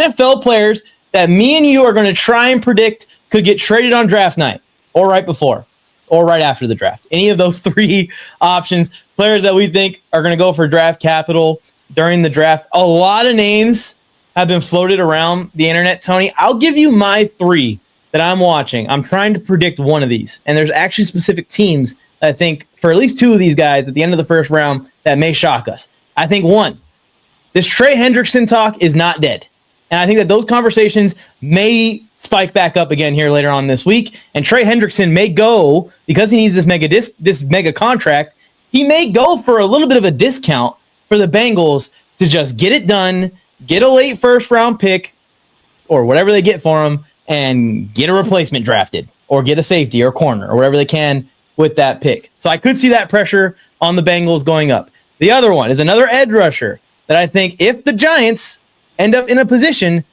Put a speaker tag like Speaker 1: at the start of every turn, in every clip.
Speaker 1: NFL players that me and you are going to try and predict could get traded on draft night or right before or right after the draft. Any of those three options, players that we think are going to go for draft capital during the draft. A lot of names have been floated around the internet, Tony. I'll give you my three that I'm watching. I'm trying to predict one of these. And there's actually specific teams that I think for at least two of these guys at the end of the first round that may shock us. I think one, this Trey Hendrickson talk is not dead. And I think that those conversations may spike back up again here later on this week. And Trey Hendrickson may go, because he needs this mega contract, he may go for a little bit of a discount for the Bengals to just get it done, get a late first round pick or whatever they get for him, and get a replacement drafted or get a safety or corner or whatever they can with that pick. So I could see that pressure on the Bengals going up. The other one is another edge rusher that I think if the Giants end up in a position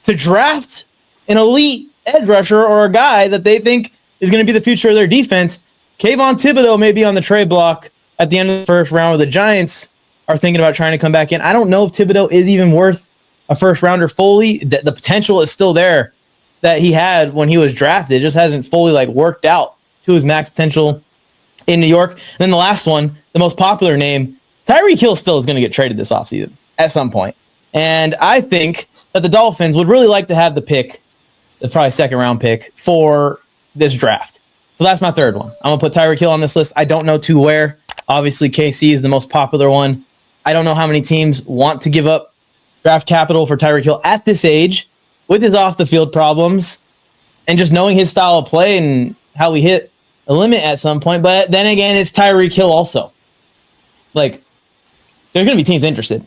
Speaker 1: to draft an elite edge rusher or a guy that they think is going to be the future of their defense, Kayvon Thibodeau may be on the trade block at the end of the first round where the Giants are thinking about trying to come back in. I don't know if Thibodeau is even worth a first rounder fully. The potential is still there that he had when he was drafted. It just hasn't fully worked out to his max potential in New York. And then the last one, the most popular name, Tyreek Hill still is going to get traded this offseason at some point. And I think that the Dolphins would really like to have the pick, the probably second round pick for this draft. So that's my third one. I'm going to put Tyreek Hill on this list. I don't know to where. Obviously, KC is the most popular one. I don't know how many teams want to give up draft capital for Tyreek Hill at this age with his off-the-field problems and just knowing his style of play and how we hit a limit at some point. But then again, it's Tyreek Hill also. There's going to be teams interested.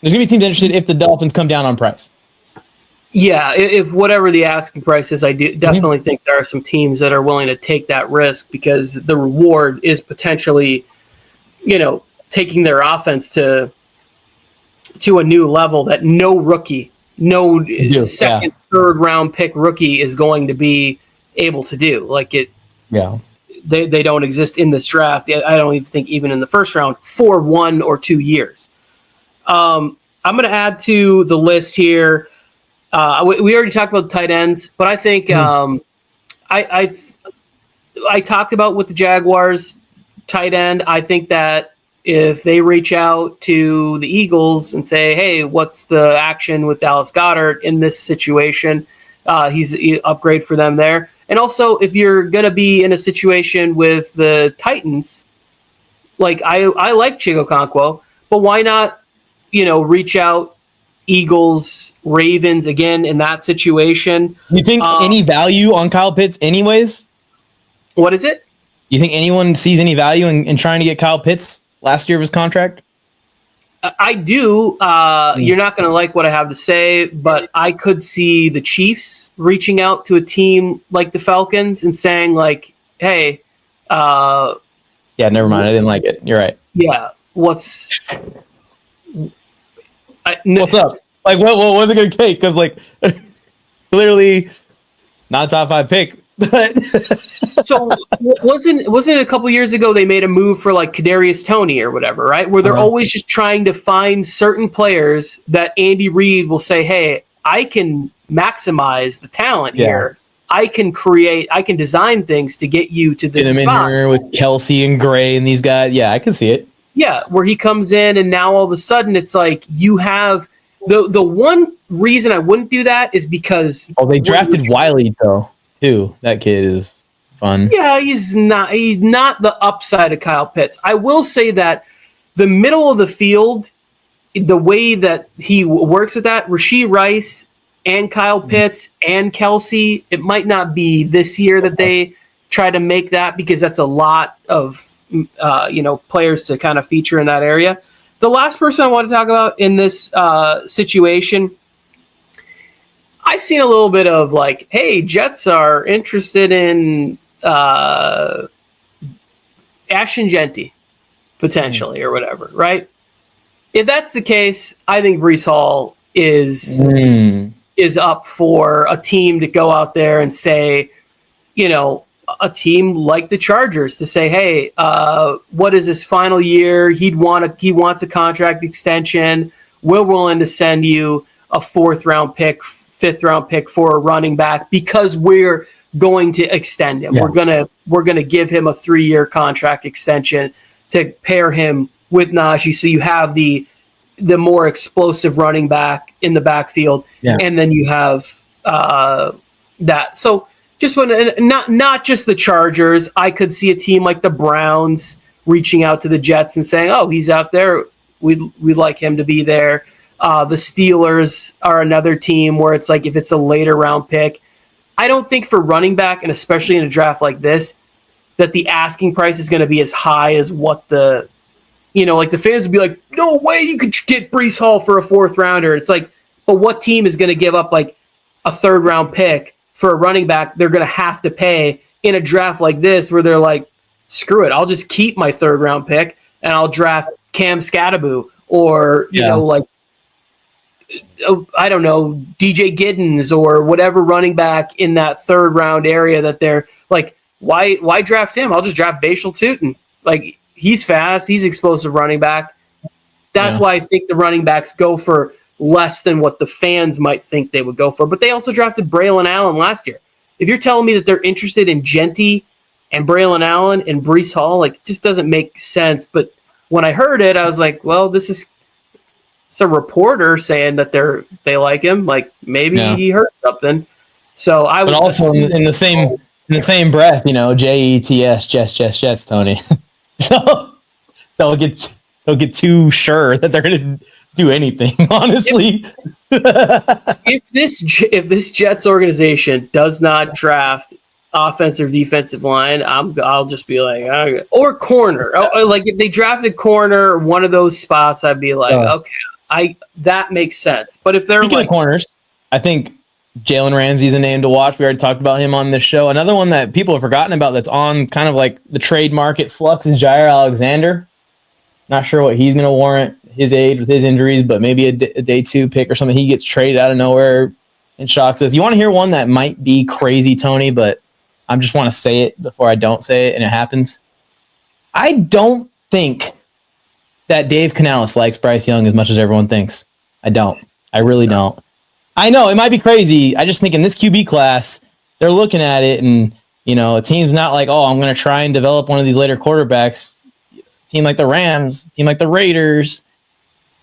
Speaker 1: There's going to be teams interested if the Dolphins come down on price.
Speaker 2: Yeah, if whatever the asking price is, I definitely think there are some teams that are willing to take that risk because the reward is potentially, taking their offense to a new level that no rookie, second, third round pick rookie is going to be able to do. They don't exist in this draft. I don't even think even in the first round for 1 or 2 years. I'm going to add to the list here. We already talked about tight ends, but I think I talked about with the Jaguars tight end. I think that if they reach out to the Eagles and say, hey, what's the action with Dallas Goedert in this situation? He's an upgrade for them there. And also, if you're going to be in a situation with the Titans, I like Chigo Okonkwo, but why not, reach out Eagles, Ravens again in that situation?
Speaker 1: You think any value on Kyle Pitts anyways?
Speaker 2: What is it?
Speaker 1: You think anyone sees any value in trying to get Kyle Pitts last year of his contract?
Speaker 2: I do. You're not going to like what I have to say, but I could see the Chiefs reaching out to a team like the Falcons and saying hey,
Speaker 1: yeah, never mind. I didn't like it. You're right.
Speaker 2: Yeah. What's
Speaker 1: up? What's it going to take? Because clearly not a top 5 pick.
Speaker 2: So wasn't it a couple years ago they made a move for Kadarius Toney or whatever, right? Where they're always just trying to find certain players that Andy Reid will say, hey, I can maximize the talent here. I can design things to get you to this spot.
Speaker 1: In here with Kelsey and Gray and these guys. Yeah, I can see it.
Speaker 2: Yeah, where he comes in and now all of a sudden it's you have the one reason I wouldn't do that is because
Speaker 1: they drafted Wiley though. Too. That kid is fun.
Speaker 2: Yeah, he's not the upside of Kyle Pitts. I will say that the middle of the field, the way that he works with that, Rashee Rice and Kyle Pitts and Kelsey, it might not be this year that they try to make that because that's a lot of players to kind of feature in that area. The last person I want to talk about in this situation, I've seen a little bit of hey, Jets are interested in Ashton Genty, potentially, or whatever, right? If that's the case, I think Breece Hall is up for a team to go out there and say, a team like the Chargers to say, hey, what is this final year? He wants a contract extension. We're willing to send you a 4th round pick, 5th round pick for a running back because we're going to extend him. Yeah. We're gonna give him a 3-year contract extension to pair him with Najee, so you have the more explosive running back in the backfield, and then you have that. So just not just the Chargers. I could see a team like the Browns reaching out to the Jets and saying, "Oh, he's out there. We'd like him to be there." The Steelers are another team where it's like if it's a later round pick. I don't think for running back, and especially in a draft like this, that the asking price is going to be as high as what the fans would be like, no way you could get Breece Hall for a 4th rounder. It's like, but what team is going to give up like a 3rd round pick for a running back they're going to have to pay in a draft like this where they're like, screw it, I'll just keep my 3rd round pick and I'll draft Cam Scatterbo or, I don't know, DJ Giddens or whatever running back in that 3rd round area that they're like, why draft him? I'll just draft Bashal Tutin. Like, he's fast. He's explosive running back. That's why I think the running backs go for less than what the fans might think they would go for. But they also drafted Braylon Allen last year. If you're telling me that they're interested in Genty and Braylon Allen and Breece Hall, like, it just doesn't make sense. But when I heard it, I was like, well, it's a reporter saying that they like him. Like, maybe he heard something. So I would
Speaker 1: also in the same breath, JETS, Jets, Tony. So they'll get too sure that they're going to do anything. Honestly,
Speaker 2: if this Jets organization does not draft offensive or defensive line, I'll just be like, or corner. Like if they drafted corner, one of those spots, I'd be like, okay, that makes sense. But if they're like
Speaker 1: corners, I think Jalen Ramsey's a name to watch. We already talked about him on this show. Another one that people have forgotten about that's on kind of like the trade market flux is Jair Alexander. Not sure what he's going to warrant his age with his injuries, but maybe a day 2 pick or something. He gets traded out of nowhere and shocks us. You want to hear one that might be crazy, Tony, but I just want to say it before I don't say it and it happens. I don't think that Dave Canales likes Bryce Young as much as everyone thinks. I don't. I really don't. I know it might be crazy. I just think in this QB class, they're looking at it and, a team's not like, oh, I'm going to try and develop one of these later quarterbacks. A team like the Rams, a team like the Raiders,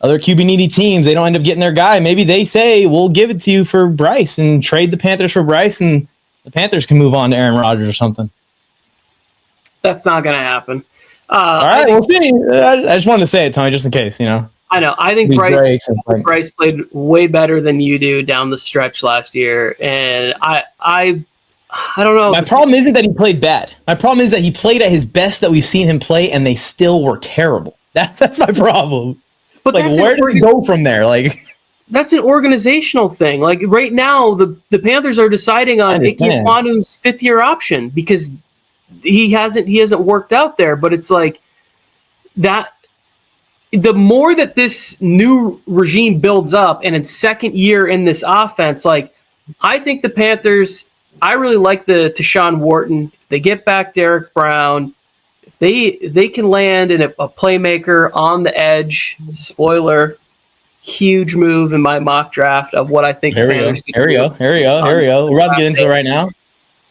Speaker 1: other QB needy teams, they don't end up getting their guy. Maybe they say, we'll give it to you for Bryce and trade the Panthers for Bryce and the Panthers can move on to Aaron Rodgers or something.
Speaker 2: That's not going to happen.
Speaker 1: All right, we'll see. I just wanted to say it, Tony, just in case,
Speaker 2: I know. I think Bryce played way better than you do down the stretch last year, and I don't know.
Speaker 1: My problem isn't that he played bad. My problem is that he played at his best that we've seen him play, and they still were terrible. That's my problem. But where do we go from there?
Speaker 2: That's an organizational thing. Like right now, the Panthers are deciding on Ike Ekwonu's 5th-year option because he hasn't worked out there. But it's like that. The more that this new regime builds up and its 2nd year in this offense, like I think the Panthers, I really like the Deshaun Wharton. They get back Derek Brown. If they can land in a playmaker on the edge, spoiler, huge move in my mock draft of what I think the Panthers can do. Here we go. We're about to get into it right now.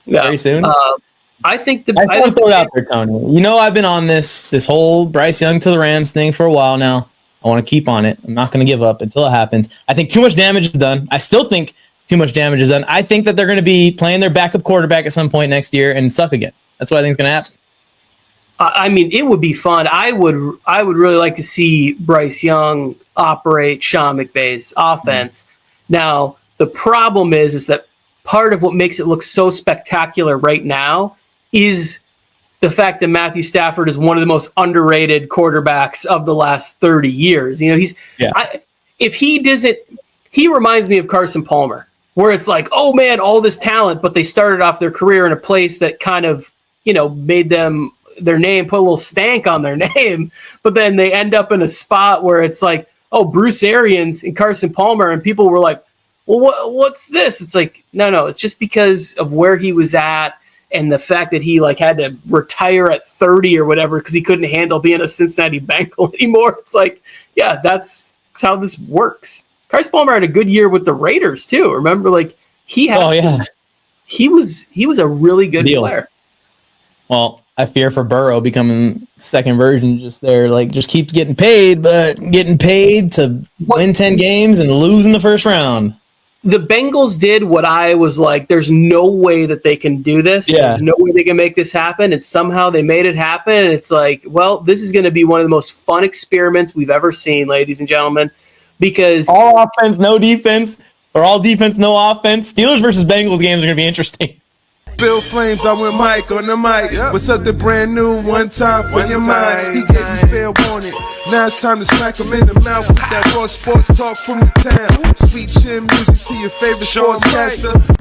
Speaker 2: Yeah. Very soon.
Speaker 1: I want to throw it out there, Tony. I've been on this whole Bryce Young to the Rams thing for a while now. I want to keep on it. I'm not going to give up until it happens. I think too much damage is done. I still think too much damage is done. I think that they're going to be playing their backup quarterback at some point next year and suck again. That's what I think is going to happen.
Speaker 2: I mean, it would be fun. I would really like to see Bryce Young operate Sean McVay's offense. Now, the problem is that part of what makes it look so spectacular right now is the fact that Matthew Stafford is one of the most underrated quarterbacks of the last 30 years. If he doesn't, he reminds me of Carson Palmer, where it's like, oh man, all this talent, but they started off their career in a place that kind of, made them their name, put a little stank on their name, but then they end up in a spot where it's like, oh, Bruce Arians and Carson Palmer, and people were like, well, what's this? It's like, no, it's just because of where he was at and the fact that he had to retire at 30 or whatever because he couldn't handle being a Cincinnati Bengal anymore. It's like, yeah, that's how this works. Bryce Palmer had a good year with the Raiders too. Remember, like he had. He was a really good player.
Speaker 1: Well, I fear for Burrow becoming second version just there. Like, just keeps getting paid, but getting paid to win 10 games and lose in the first round.
Speaker 2: The Bengals did what I was like, there's no way that they can do this.
Speaker 1: Yeah.
Speaker 2: There's no way they can make this happen. And somehow they made it happen. And it's like, well, this is going to be one of the most fun experiments we've ever seen, ladies and gentlemen, because
Speaker 1: all offense, no defense, or all defense, no offense. Steelers versus Bengals games are going to be interesting.
Speaker 3: Bill Flames, I went Mike on the mic. With something brand new, one time for your mind. He gave you fair warning. Now it's time to smack him in the mouth with that raw sports talk from the town. Sweet chin music to your favorite sportscaster.